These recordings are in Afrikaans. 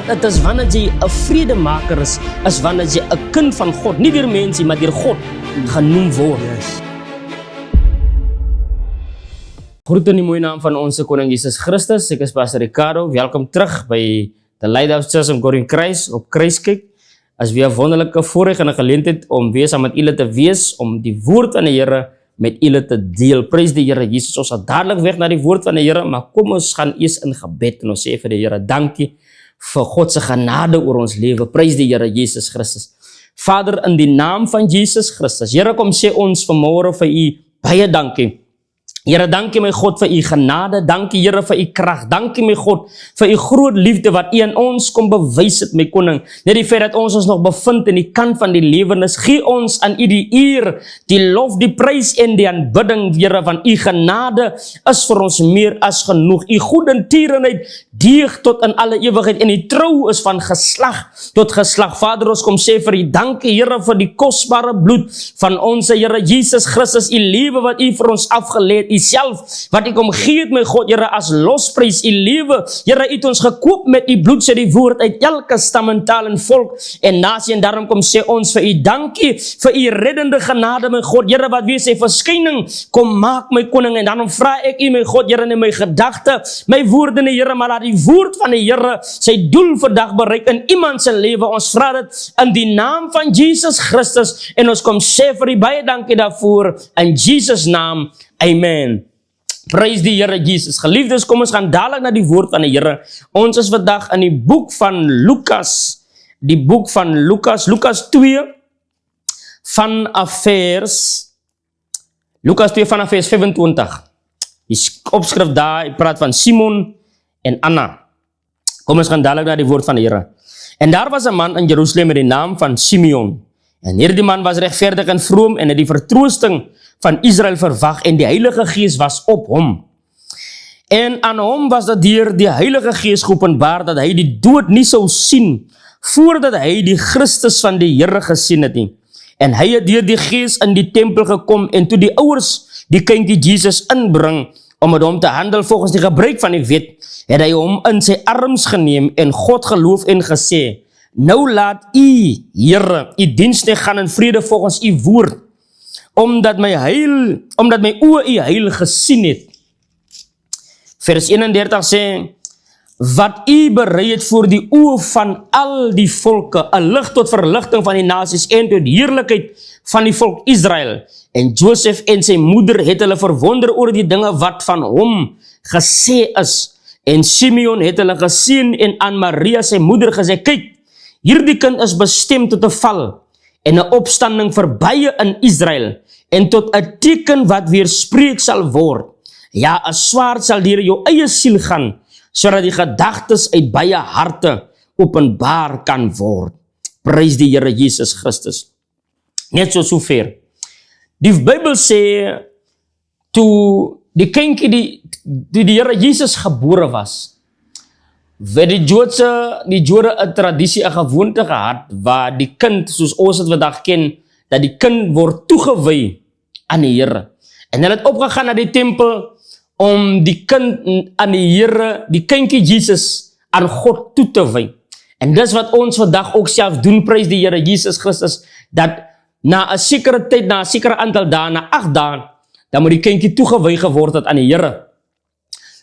dit is wanneer jy 'n vredemaker is wanneer jy 'n kind van God, nie deur mense, maar deur God genoem word. Yes. Groet in die mooie naam van onze Koning Jesus Christus. Ek is Pastor Ricardo. Welkom terug by the Lighthouse Church of God in Christ op Kruiskyk. As weer 'n wonderlike voorreg en 'n geleentheid om weer saam met julle te wees, om die woord van die Here met julle te deel. Prys die Here Jesus. Ons sal dadelik weg na die woord van die Here, maar kom ons gaan eers in gebed en ons sê vir die Here dankie vir God se genade oor ons lewe. Prys die Here Jesus Christus. Vader, in die naam van Jesus Christus. Here, kom sê ons vanmôre vir u baie dankie. Here, dankie my God vir u genade, dankie Here vir u krag, dankie my God vir u groot liefde wat u aan ons kom bewys het, my koning. Net die feit dat ons nog bevind in die kant van die lewenis, gee ons aan u die eer, die lof, die prys en die aanbidding, Here, van u genade is vir ons meer as genoeg. U goedertierenheid deeg tot in alle ewigheid en u trou is van geslag tot geslag. Vader, ons kom sê vir u dankie, Here, vir die kosbare bloed van ons Here Jesus Christus, u lewe wat u vir ons afgelê het, u self wat u kom gee het, my God, Here, as losprys, u lewe, Here, u het ons gekoop met u bloed, sê die woord, uit elke stam en taal en volk en nasie, en daarom kom sê ons vir u dankie, vir u reddende genade, my God, Here, wat weer sy verskyning kom maak, my koning, en daarom vra ek u, my God, Here, in my gedagte, my woorde, Here, maar laat die woord van die Here sy doel vandag bereik in iemand se lewe. Ons vra dit in die naam van Jesus Christus, en ons kom sê vir u baie dankie daarvoor, in Jesus naam, amen. Prys die Here Jesus. Geliefdes, kom ons gaan dadelik na die woord van die Here. Ons is vandag in die boek van Lukas. Die boek van Lukas, Lukas 2 vanaf vers 25. Die opskrif daar praat van Simon en Anna. Kom ons gaan dadelik na die woord van die Here. En daar was 'n man in Jerusalem met die naam van Simeon. En hierdie man was regverdig en vroom en het die vertroosting van Israel verwag en die Heilige Gees was op hom. En aan hom was dit deur die Heilige Gees geopenbaar dat hy die dood nie sou sien voordat hy die Christus van die Here gesien het nie. En hy het deur die Gees in die tempel gekom en toe die ouers die kindjie Jesus inbring om met hom te handel volgens die gebruik van die wet, het hy hom in sy arms geneem en God geloof en gesê: Nou laat u, Here, u diensknegt gaan in vrede volgens u woord, omdat my oë u heil gesien het. Vers 31 sê: Wat u berei het voor die oë van al die volke, 'n lig tot verligting van die nasies en tot heerlikheid van die volk Israel. En Josef en sy moeder het hulle verwonder oor die dinge wat van hom gesê is. En Simeon het hulle gesien en aan Maria sy moeder gesê: Kyk, hierdie kind is bestem tot 'n val en 'n opstanding vir baie in Israel en tot 'n teken wat weerspreek sal word. Ja, 'n swaard sal deur jou eie siel gaan, sodat die gedagtes uit baie harte openbaar kan word. Prys die Here Jesus Christus. Net sover. Die Bybel sê, toe die kindjie die Here Jesus gebore was, het die Jode 'n tradisie, 'n gewoonte gehad, waar die kind, soos ons dit vandag ken, dat die kind word toegewy aan die Here. En hulle het opgegaan na die tempel om die kind aan die Here, die kindjie Jesus, aan God toe te wy. En dis wat ons vandag ook self doen, prys die Here Jesus Christus, dat na 'n sekere tyd, na 'n sekere aantal dae, na 8 dae, dan moet die kindjie toegewy geword het aan die Here.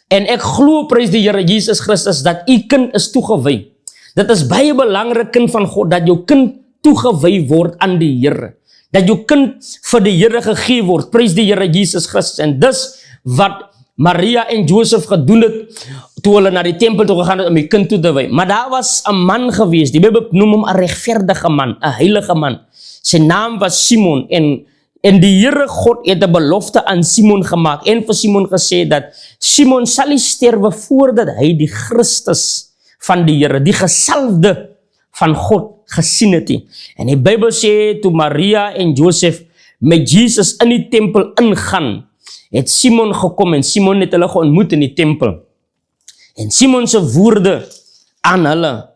En ek glo, prys die Here Jesus Christus, dat u kind is toegewy. Dit is baie belangrik, kind van God, dat jou kind toegewy word aan die Here. Dat jou kind vir die Here gegee word, prys die Here Jesus Christus. En dis wat Maria en Josef gedoen het, toe hulle na die tempel toe gegaan het om die kind toe te wy. Maar daar was 'n man gewees, die Bybel noem hom 'n regverdige man, 'n heilige man. Sy naam was Simon en die Here God het 'n belofte aan Simon gemaak en vir Simon gesê dat Simon sal nie sterwe voordat hy die Christus van die Here, die gesalfde van God gesien het nie. En die Bybel sê toe Maria en Josef met Jesus in die tempel ingaan, het Simon gekom en Simon het hulle geontmoet in die tempel. En Simon se woorde aan hulle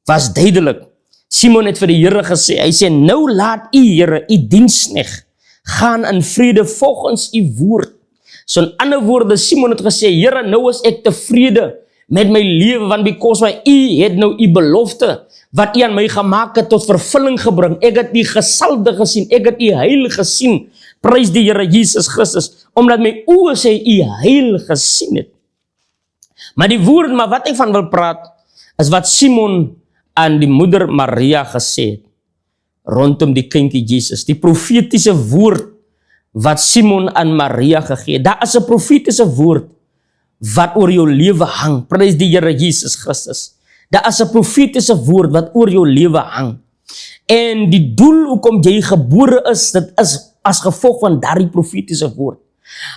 was duidelik. Simon het vir die Here gesê, hy sê: Nou laat u, Here, u diensknegt gaan in vrede volgens u woord. So in ander woorde, Simon het gesê: Here, nou is ek tevrede met my lewe, want because my u het nou u belofte, wat u aan my gemaak het, tot vervulling gebring. Ek het u gesalfde gesien, ek het u heil gesien. Prys die Here Jesus Christus, omdat my oë sê u heil gesien het. Maar die woord, maar wat ek van wil praat, is wat Simon aan die moeder Maria gesê het, rondom die kindjie Jesus. Die profetiese woord, wat Simon aan Maria gegee het. Daar is 'n profetiese woord, wat oor jou lewe hang. Prys die Here Jesus Christus. Daar is 'n profetiese woord, wat oor jou lewe hang. En die doel hoekom jy gebore is, dit is as gevolg van daardie profetiese woord.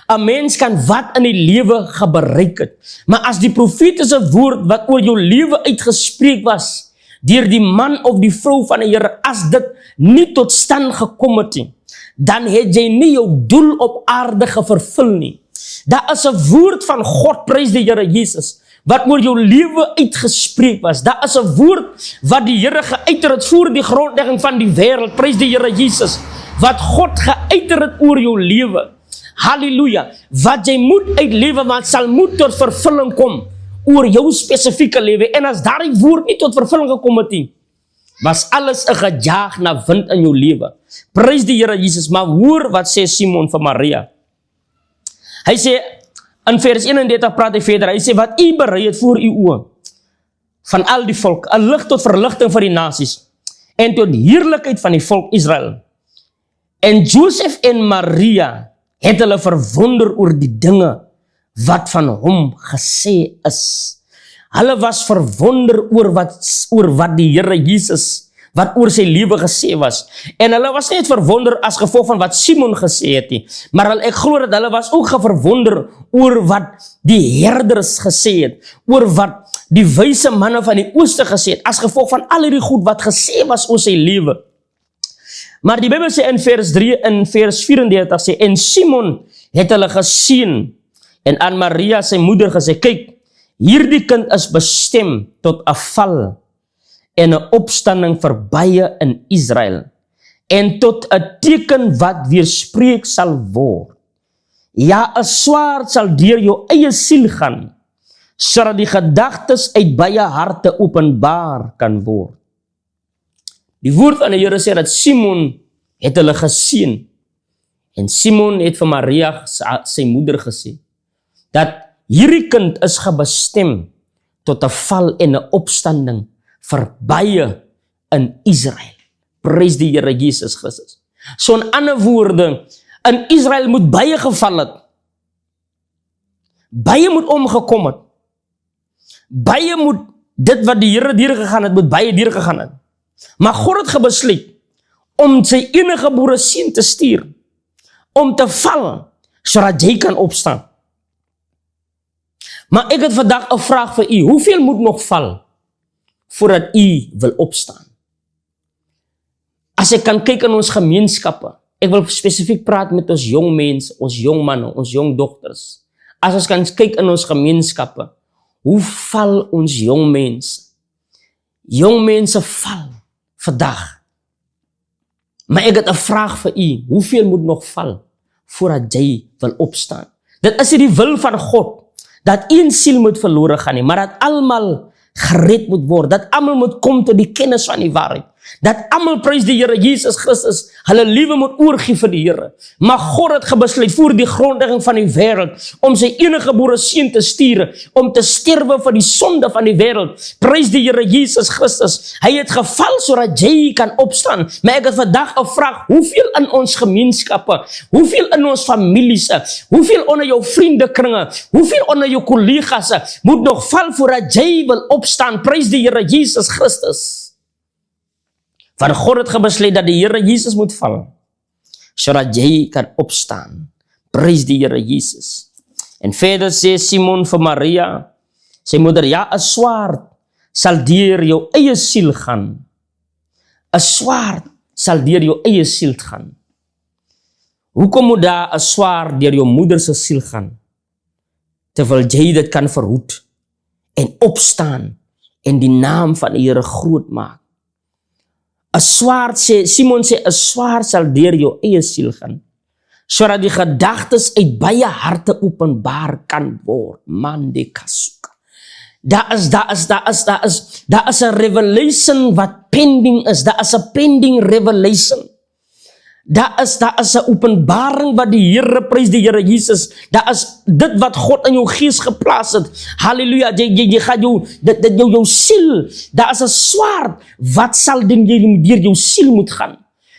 'n Mens kan wat in die lewe gebereik het, maar as die profetiese woord wat oor jou lewe uitgespreek was, deur die man of die vrou van die Here, as dit nie tot stand gekom het nie, dan het jy nie jou doel op aarde vervul nie. Daar is 'n woord van God, prys die Here Jesus, wat oor jou lewe uitgespreek was. Daar is 'n woord wat die Here geuiter het voor die grondlegging van die wêreld, prys die Here Jesus, wat God geuiter het oor jou lewe. Halleluja, wat jy moet uitlewe, wat sal moet tot vervulling kom, oor jou spesifieke lewe. En as daardie woord nie tot vervulling gekom het nie, was alles 'n gejaag na wind in jou lewe. Prys die Here Jesus, maar hoor wat sê Simon vir Maria. Hy sê, in vers 31 praat hy verder, hy sê, wat u berei het voor u oë, van al die volk, 'n lig tot verligting vir die nasies, en tot heerlikheid van die volk Israel. En Josef en Maria het hulle verwonder oor die dinge, wat van hom gesê is. Hulle was verwonder oor wat die Here Jesus, wat oor sy lewe gesê was. En hulle was nie verwonder as gevolg van wat Simon gesê het nie, maar ek glo dat hulle was ook verwonder oor wat die herders gesê het, oor wat die wyse manne van die ooste gesê het, as gevolg van al hierdie goed wat gesê was oor sy lewe. Maar die Bybel sê in vers 3 en vers 34 sê, en Simon het hulle gesien, en aan Maria sy moeder gesê, kyk, hierdie kind is bestem tot 'n val en 'n opstanding vir baie in Israel, en tot 'n teken wat weerspreek sal word. Ja, 'n swaard sal deur jou eie siel gaan, sodat die gedagtes uit baie harte openbaar kan word. Die woord van die Here sê dat Simon het hulle gesien, en Simon het vir Maria, sy moeder, gesê, dat hierdie kind is gebestem tot 'n val en 'n opstanding vir baie in Israel. Prys die Here Jesus Christus. So in ander woorde, in Israel moet baie geval het. Baie moet omgekom het. Baie moet dit wat die Here deurgegaan het, moet baie deurgegaan het. Maar God het gebesluit om sy enige gebore seun te stuur, om te val, sodat jy kan opstaan. Maar ek het vandag 'n vraag vir u. Hoeveel moet nog val voordat u wil opstaan? As ek kan kyk in ons gemeenskappe, ek wil spesifiek praat met ons jong mense, ons jong manne, ons jong dogters. As ons kan kyk in ons gemeenskappe, hoe val ons jong mense? Jong mense val vandag. Maar ek het 'n vraag vir u. Hoeveel moet nog val voordat jy wil opstaan? Dit is nie die wil van God dat een siel moet verlore gaan nie, maar dat almal gered moet word, dat almal moet kom tot die kennis van die waarheid, dat almal, prys die Here Jesus Christus, hulle lewe moet oorgee vir die Here. Maar God het gebesluit voor die grondlegging van die wêreld om sy enige gebore seun te stuur, om te sterwe vir die sonde van die wêreld. Prys die Here Jesus Christus. Hy het geval sodat jy kan opstaan. Maar ek het vandag 'n vraag, hoeveel in ons gemeenskappe, hoeveel in ons families, hoeveel onder jou vriendekringe, hoeveel onder jou kollegas moet nog val voordat jy wil opstaan? Prys die Here Jesus Christus. Want God het gebesluit dat die Here Jesus moet val, sodat jy kan opstaan. Prys die Here Jesus. En verder sê Simon vir Maria, sy moeder, ja, 'n swaard sal deur jou eie siel gaan. 'n Swaard sal deur jou eie siel gaan. Hoekom moet daar 'n swaard deur jou moeder se siel gaan? Terwyl jy dit kan verhoed en opstaan en die naam van die Here groot maak. 'n Swaard sê, Simon sê, 'n swaard sal deur jou eie siel gaan, sodat die gedagtes uit baie harte openbaar kan word. Mande kasuka. Daar is 'n revelation wat pending is. Daar is 'n pending revelation. Daar is 'n openbaring wat die Here, prys die Here Jesus. Daar is dit wat God in jou gees geplaas het. Halleluja. Jy gaan jou siel. Daar is 'n swaard wat sal deur jou siel moet gaan,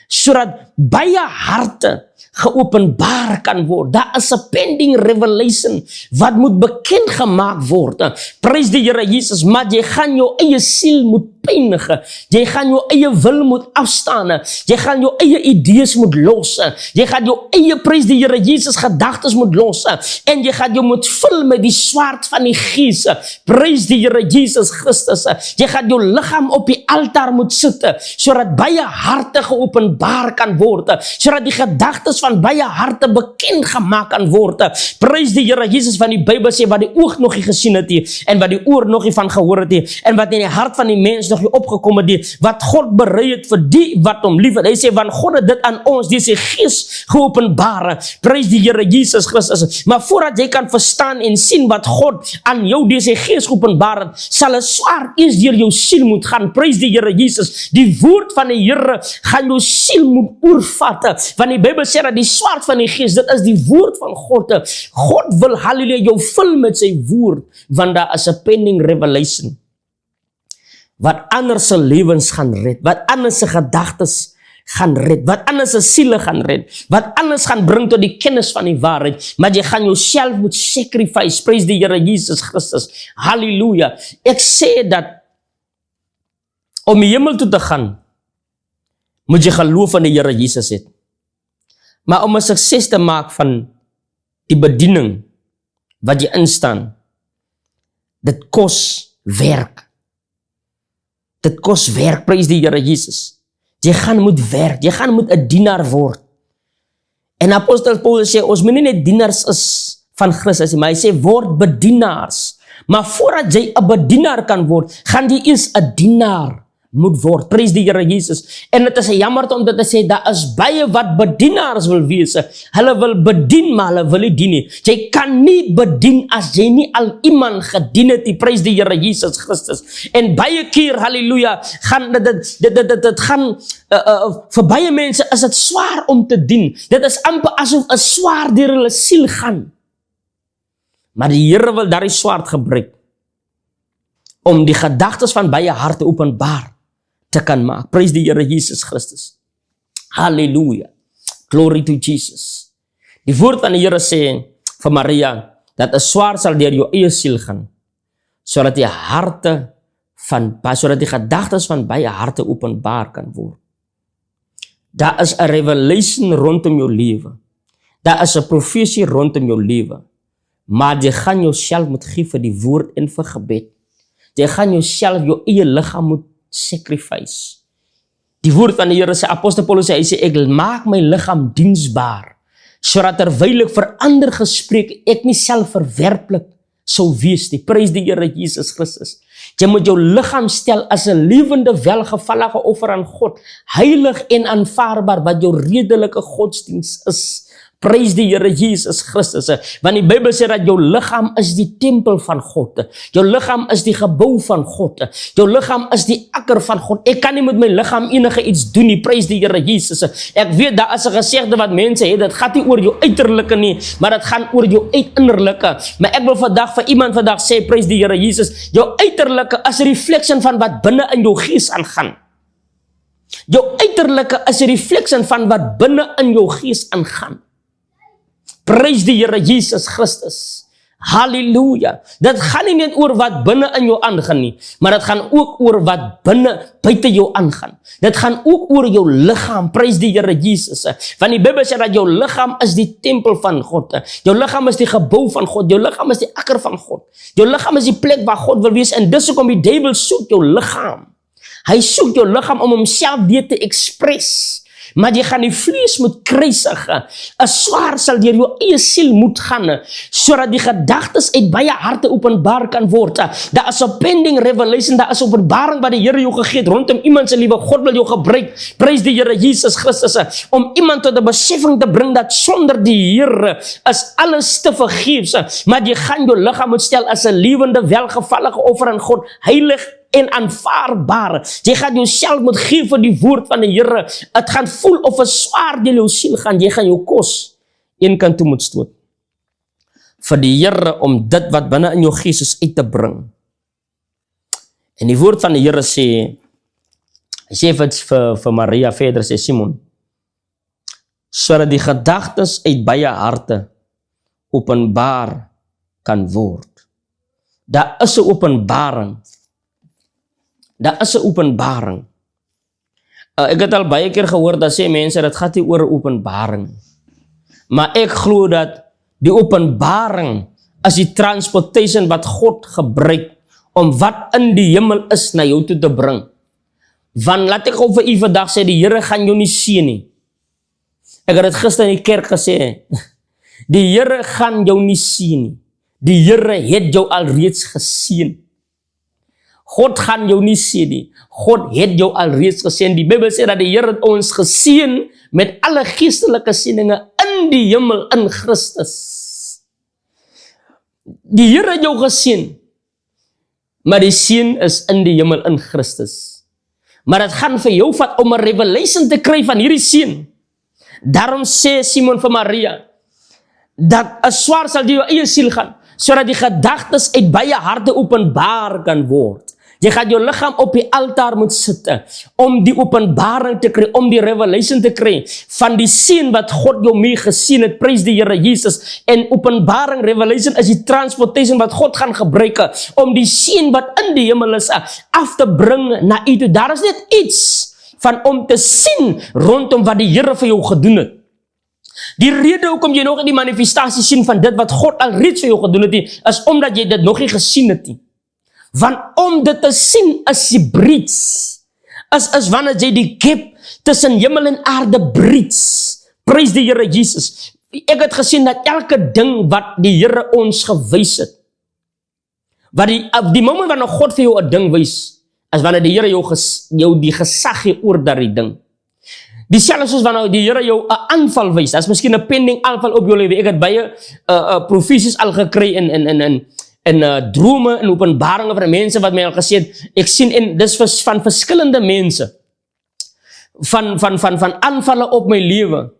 sodat baie harte geopenbaar kan word. Daar is 'n pending revelation wat moet bekend gemaak word. Prys die Here Jesus, maar jy gaan jou eie siel moet pynige. Jy gaan jou eie wil moet afstaan. Jy gaan jou eie idees moet los. Jy gaan jou eie, prys die Here Jesus, gedagtes moet los. En jy gaan jou moet vul met die swaard van die Gees. Prys die Here Jesus Christus. Jy gaan jou liggaam op die altaar moet sit, sodat baie harte geopenbaar kan word, sodat die gedagtes van baie harte bekend gemaak kan word. Prys die Here Jesus. Van die Bybel sê wat die oog nog nie gesien het nie, en wat die oor nog nie van gehoor het nie, en wat in die hart van die mens nog nie opgekom het nie, wat God berei het vir die wat hom lief het. Hy sê, want God het dit aan ons, die sy Gees geopenbaar. Prys die Here Jesus Christus. Maar voordat jy kan verstaan en sien wat God aan jou, die sy Gees geopenbaar het, sal 'n swaard eers deur jou siel moet gaan. Prys die Here Jesus. Die woord van die Here gaan jou siel moet oorvat. Want die Bybel sê dat die swaard van die Gees, dit is die woord van God. God wil, halleluja, jou vul met sy woord, want daar is 'n pending revelation wat anders se lewens gaan red, wat anders se gedagtes gaan red, wat anders se siele gaan red, wat anders gaan bring tot die kennis van die waarheid, maar jy gaan jouself moet sacrifice. Prys die Here Jesus Christus. Halleluja. Ek sê dat om die hemel toe te gaan, moet jy geloof in die Here Jesus hê. Maar om 'n sukses te maak van die bediening wat jy instaan, dit kos werk. Dit kos werk, prys die Here Jesus. Jy gaan moet werk, jy gaan moet 'n dienaar word. En apostel Paulus sê, ons moet nie net dienaars is van Christus, maar hy sê, word bedienaars. Maar voordat jy 'n bedienaar kan word, gaan jy eers 'n dienaar moet word. Prys die Here Jesus. En dit is jammer om dit te sê, daar is baie wat bedienaars wil wees. Hulle wil bedien, maar hulle wil nie dien nie. Jy kan nie bedien as jy nie al iemand gedien het nie. Prys die Here Jesus Christus. En baie keer, halleluja, gaan dit gaan vir baie mense is dit swaar om te dien. Dit is amper asof 'n swaard deur hulle siel gaan. Maar die Here wil daardie swaard gebruik om die gedagtes van baie harte openbaar te kan maak. Prys die Here Jesus Christus. Halleluja. Glory to Jesus. Die woord van die Here sê vir Maria, dat 'n swaard sal deur jou eie siel gaan, sodat die gedagtes van baie harte openbaar kan word. Daar is 'n revelation rondom jou lewe. Daar is 'n profesie rondom jou lewe. Maar jy gaan jouself moet gee vir die woord en vir gebed. Jy gaan jouself, jou eie liggaam moet sacrifice. Die woord van die Here sê, apostel Paulus sê, hy sê, ek maak my liggaam diensbaar, sodat terwyl ek vir ander gespreek, ek nie self verwerplik sou wees nie. Prys die Here Jesus Christus. Jy moet jou liggaam stel as 'n lewende, welgevallige offer aan God, heilig en aanvaarbaar, wat jou redelike godsdiens is. Prys die Here Jesus Christus. Want die Bybel sê dat jou liggaam is die tempel van God. Jou liggaam is die gebou van God. Jou liggaam is die akker van God. Ek kan nie met my liggaam enige iets doen nie. Prys die Here Jesus. Ek weet daar is 'n gesegde wat mense het, dit gaan nie oor jou uiterlike nie, maar dit gaan oor jou innerlike. Maar ek wil vandag vir iemand vandag sê, prys die Here Jesus, jou uiterlike is 'n reflection van wat binne in jou gees aangaan. Jou uiterlike is 'n reflection van wat binne in jou gees aangaan. Prys die Here Jesus Christus. Halleluja. Dit gaan nie net oor wat binne in jou aangaan nie, maar dit gaan ook oor wat buite jou aangaan. Dit gaan ook oor jou liggaam. Prys die Here Jesus. Want die Bybel sê dat jou liggaam is die tempel van God. Jou liggaam is die gebou van God. Jou liggaam is die akker van God. Jou liggaam is die plek waar God wil wees. En dis hoekom die duiwel soek jou liggaam. Hy soek jou liggaam om homself deur te express. maar jy gaan die vlees moet kruisig. 'n swaar sal deur jou eie siel moet gaan, sodat die gedagtes uit baie harte openbaar kan word. Daar is 'n pending revelation, daar is openbaring wat die Here jou gegee het rondom iemand se lewe. God wil jou gebruik, prys die Here Jesus Christus, om iemand tot 'n besefing te bring dat sonder die Here is alles te vergeefs, maar jy gaan jou liggaam moet stel as 'n lewende, welgevallige offer aan God, heilig en aanvaarbaar. Jy gaan jouself moet gee vir die woord van die Here. Het gaan voel of 'n swaard deur jou siel gaan. Jy gaan jou kos een kant toe moet stoot. Vir die Here om dit wat binne in jou gees is uit te bring. En die woord van die Here sê, hy sê vir Maria verder, sê Simon, sodat die gedagtes uit baie harte openbaar kan word. Daar is 'n openbaring. Daar is 'n openbaring. Ek het al baie keer gehoor dat sê mense, dit gaat nie oor 'n openbaring. Maar ek glo dat die openbaring is die transportation wat God gebruik om wat in die hemel is na jou toe te bring. Want laat ek gou vir u vandag sê, die Here gaan jou nie sien nie. Ek het dit gister in die kerk gesê. Die Here gaan jou nie sien nie. Die Here het jou alreeds gesien. God gaan jou nie sien nie. God het jou alreeds gesien. Die Bybel sê dat die Here het ons gesien met alle geestelike sieninge in die hemel in Christus. Die Here het jou gesien, maar die sien is in die hemel in Christus. Maar dit gaan vir jou vat om 'n revelation te kry van hierdie sien. Daarom sê Simon vir Maria, dat 'n swaard sal deur jou eie siel gaan, sodat die gedagtes uit baie harte openbaar kan word. Jy gaan jou liggaam op die altaar moet sit, om die openbaring te kry, om die revelation te kry, van die sien wat God jou mee gesien het, prys die Here Jesus, en openbaring, revelation is die transportation wat God gaan gebruik, om die sien wat in die hemel is, af te bring na u toe. Daar is net iets van om te sien, rondom wat die Here vir jou gedoen het. Die rede hoekom jy nog in die manifestasie sien van dit wat God alreeds vir jou gedoen het, is omdat jy dit nog nie gesien het nie. Want om dit te sien is die breeds. Is wanneer jy die gap tussen hemel en aarde breeds. Prys die Here Jesus. Ek het gesien dat elke ding wat die Here ons gewys het, wat die moment wanneer God vir jou 'n ding wys, is wanneer die Here jou die gesag gee oor daardie ding. Dieselfde soos wanneer die Here jou 'n aanval wys, dat is miskien 'n pending aanval op jou lewe. Ek het baie profesies al gekry in drome en openbaringe van mense wat my al gesê het, ek sien, en dis van verskillende mense, van aanvalle op my lewe.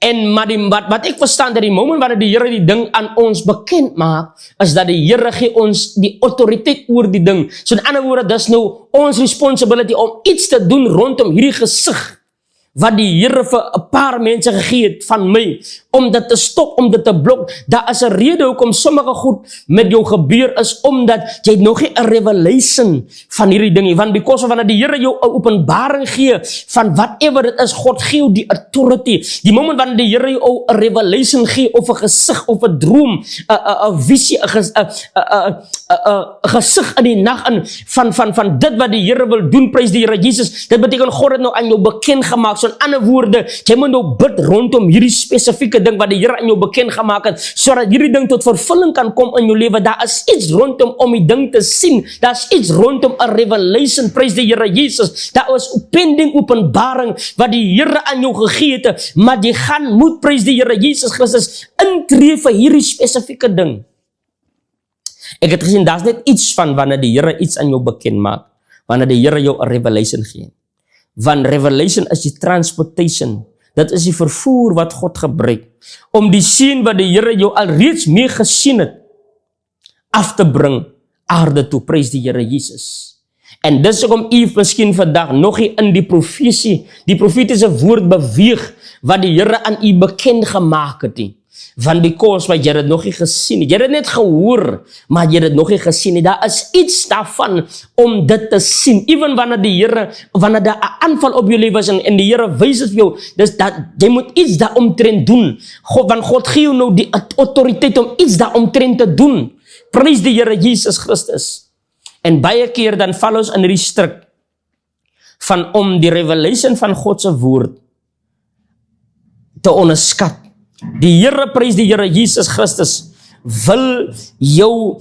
En maar wat ek verstaan, dat die moment wanneer die Here die ding aan ons bekend maak, is dat die Here gee ons die autoriteit oor die ding. So in ander woorde, dis nou ons responsibility om iets te doen rondom hierdie gesig, wat die Here vir 'n paar mense gegee het van my, om dit te stop, om dit te blok. Daar is 'n rede hoekom sommige goed met jou gebeur, is omdat jy nog nie 'n revelation van hierdie ding nie. Want because of wanneer die Here jou 'n openbaring gee van whatever dit is, God gee jou die authority. Die moment wanneer die Here jou 'n revelation gee, of 'n gesig, of 'n droom, 'n visie, 'n gesig in die nag in, van dit wat die Here wil doen, prys die Here Jesus. Dit beteken God het nou aan jou bekend gemaak. So in ander woorde, jy moet nou bid rondom hierdie spesifieke ding wat die Here aan jou bekend gemaak het, sodat hierdie ding tot vervulling kan kom in jou lewe. Daar is iets rondom om die ding te sien. Daar is iets rondom 'n revelation, prys die Here Jesus. Daar is 'n pending openbaring wat die Here aan jou gegee het, maar jy gaan moet, prys die Here Jesus Christus, intree vir hierdie spesifieke ding. Ek het gesien, daar's net iets van wanneer die Here iets aan jou bekend maak, wanneer die Here jou 'n revelation gee. Want revelation is die transportation. Dit is die vervoer wat God gebruik om die sien wat die Here jou alreeds mee gesien het, af te bring aarde toe, prys die Here Jesus. En dis hoekom u miskien vandag nog nie in die profesie, die profetiese woord beweeg, wat die Here aan u bekend gemaak het nie. Want because wat jy het nog nie gesien nie. Jy het net gehoor, maar jy het nog nie gesien nie. Daar is iets daarvan om dit te sien. Ewen wanneer die Here, wanneer daar 'n aanval op jou lewe is en die Here wys dit vir jou, dis dat jy moet iets daaromtrent doen. Want God gee jou nou die autoriteit om iets daaromtrent te doen. Prys die Here Jesus Christus. En baie keer dan val ons in hierdie struik van om die revelation van God se woord te onderskat. Die Here, prys die Here Jesus Christus, wil jou,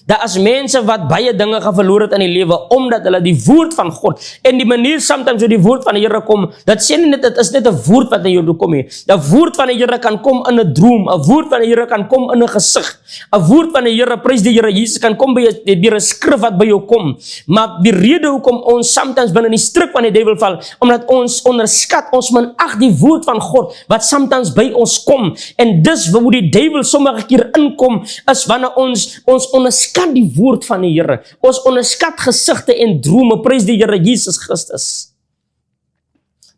daar is mense wat baie dinge gaan verloor het in die lewe, omdat hulle die woord van God, en die manier sometimes hoe die woord van die Here kom, dat sê nie net, dit is net 'n woord wat na jou toe kom nie. Die woord van die Here kan kom in 'n droom, 'n woord van die Here kan kom in 'n gesig, 'n woord van die Here, prys die Here Jesus, kan kom by deur 'n skrif wat by jou kom. Maar die rede hoekom ons sometimes binne die struik van die duiwel val, omdat ons onderskat, ons minag die woord van God, wat sometimes by ons kom, en dis hoe die duiwel sommige keer inkom, is wanneer ons onderskat die woord van die Here. Ons onderskat gesigte en drome, prys die Here Jesus Christus.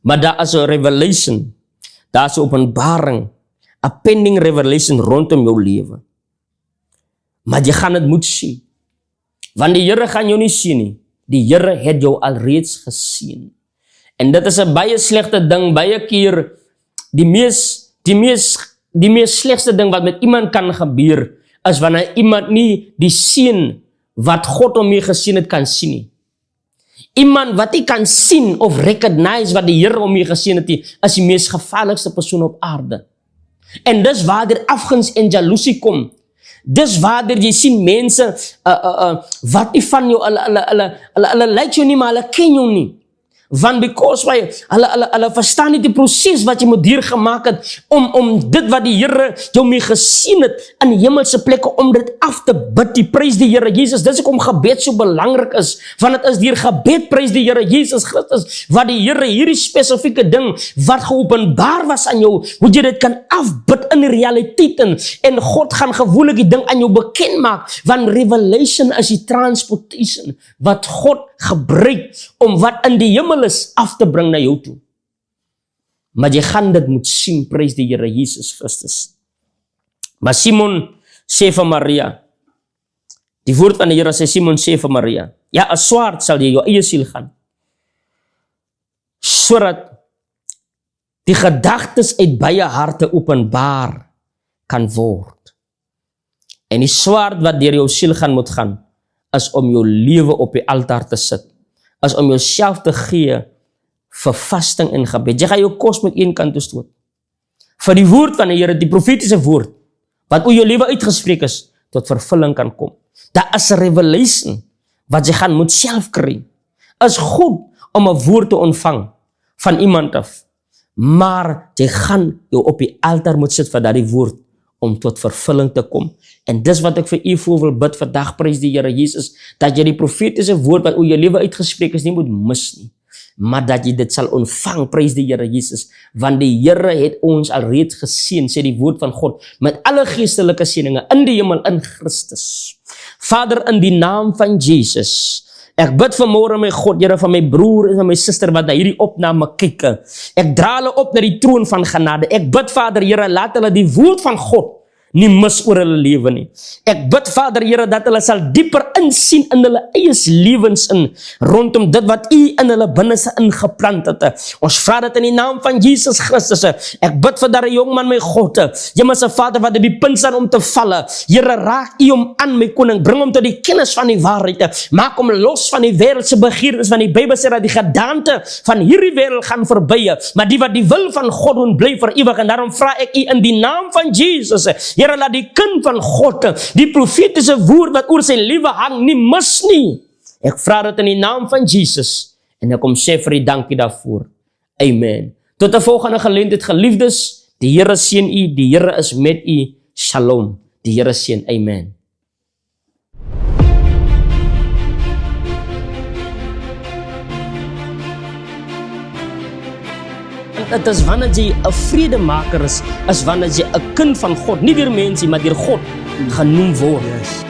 Maar daar is 'n revelation, daar is 'n openbaring, 'n pending revelation rondom jou lewe. Maar jy gaan dit moet sien. Want die Here gaan jou nie sien nie. Die Here het jou alreeds gesien. En dit is 'n baie slegte ding, baie keer die mees slegste ding wat met iemand kan gebeur, is wanneer iemand nie die seën wat God om mee gesien het kan sien nie. Iemand wat nie kan sien of recognize wat die Here om mee gesien het nie, is die mees gevaarlikste persoon op aarde. En dis waar er afguns en jaloesie kom. Dis waar jy sien mense wat nie van jou, hulle like jou nie, maar hulle ken jou nie. Want because hulle verstaan nie die proses wat jy moet deurgemaak het om dit wat die Here jou mee gesien het in die hemelse plekke, om dit af te bid. Die prys die Here Jesus. Dis hoekom gebed so belangrik is, want dit is deur gebed, prys die Here Jesus Christus, wat die Here hierdie spesifieke ding wat geopenbaar was aan jou, hoe jy dit kan afbid in die realiteit en God gaan gewoonlik die ding aan jou bekend maak, want revelation is die transportation wat God gebruik om wat in die hemel is af te bring na jou toe. Maar jy gaan dit moet sien, prys die Here Jesus Christus. Maar Simon sê vir Maria, die woord van die Here sê, Simon sê vir Maria, ja, 'n swaard sal jy jou eie siel gaan, sodat die gedagtes uit baie harte openbaar kan word. En die swaard wat deur jou siel gaan moet gaan, is om jou lewe op die altaar te sit, is om jouself te gee vir vasting en gebed. Jy gaan jou kos met een kant toe stoot. Vir die woord van die Here, die profetiese woord, wat oor jou lewe uitgespreek is, tot vervulling kan kom. Daar is 'n revelation, wat jy gaan moet self kry. Is goed om 'n woord te ontvang van iemand af, maar jy gaan jou op die altaar moet sit vir daardie woord, om tot vervulling te kom. En dis wat ek vir u voor wil bid vandag, prys die Here Jesus, dat jy die profetiese woord wat oor jou lewe uitgespreek is, nie moet mis nie, maar dat jy dit sal ontvang, prys die Here Jesus, want die Here het ons alreeds geseën, sê die woord van God, met alle geestelike seëninge in die hemel in Christus. Vader, in die naam van Jesus, ek bid vanmôre, my God, Here, van my broer en my suster wat na hierdie opname kyk. Ek dra hulle op na die troon van genade. Ek bid, Vader, Here, laat hulle die woord van God nie mis oor hulle lewe nie. Ek bid, Vader, Here, dat hulle sal dieper insien in hulle eie lewens rondom dit wat u in hulle binneste ingeplant het. Ons vra dit in die naam van Jesus Christus. Ek bid vir daardie jong man, my God, Hemelse Vader, wat op die punt staan om te valle. Here, raak u hom aan, my koning, bring hom tot die kennis van die waarheid. Maak hom los van die wêreldse begeertes, van die Bybel sê dat die gedaante van hierdie wêreld gaan verby, maar die wat die wil van God doen, bly vir ewig. En daarom vra ek u in die naam van Jesus, Here, laat die kind van God, die profetiese woord wat oor sy lewe hang, nie mis nie. Ek vra dit in die naam van Jesus, en ek kom sê vir u dankie daarvoor. Amen. Tot 'n volgende geleentheid, geliefdes, die Here seën u, die Here is met u. Shalom. Die Here seën. Amen. Dit is wanneer jy 'n vredemaker is wanneer jy 'n kind van God, nie deur mense, maar deur God genoem word. Yes.